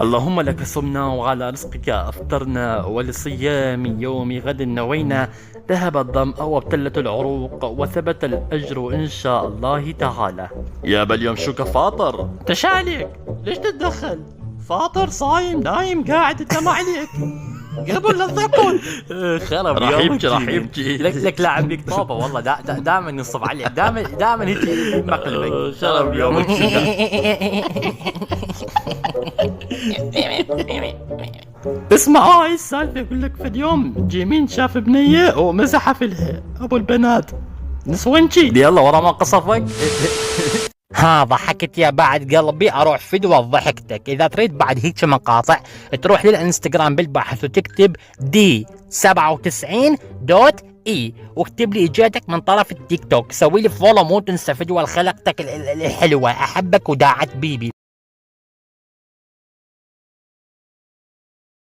اللهم لك صمنا وعلى رزقك أفطرنا، ولصيام يوم غد نوينا. ذهب الظمأ وابتلت العروق وثبت الأجر إن شاء الله تعالى. يا بل يوم شو كفاطر تشالك، ليش تتدخل؟ فاطر صايم نايم قاعد انت عليك قبل لا تاكل. خرب راح يومك يبكي راح جيمي. يبكي. لك لاعب بيك طوبه والله، دائما ينصب عليك، دائما هيك مقلبك. خرب يومك اسمع هاي السالفة، يقول لك في اليوم جيمين شاف بنية ومزح في ابو البنات نسوانشي. يلا ورا ما قصفك. ها ضحكت يا بعد قلبي، اروح فدوة ضحكتك. اذا تريد بعد هيك مقاطع تروح للانستغرام بالبحث وتكتب D97.E واكتب لي اجابتك من طرف التيك توك. سوي لي فولو، مو تنسى فدوة خلقتك الحلوة. احبك وداعت بيبي.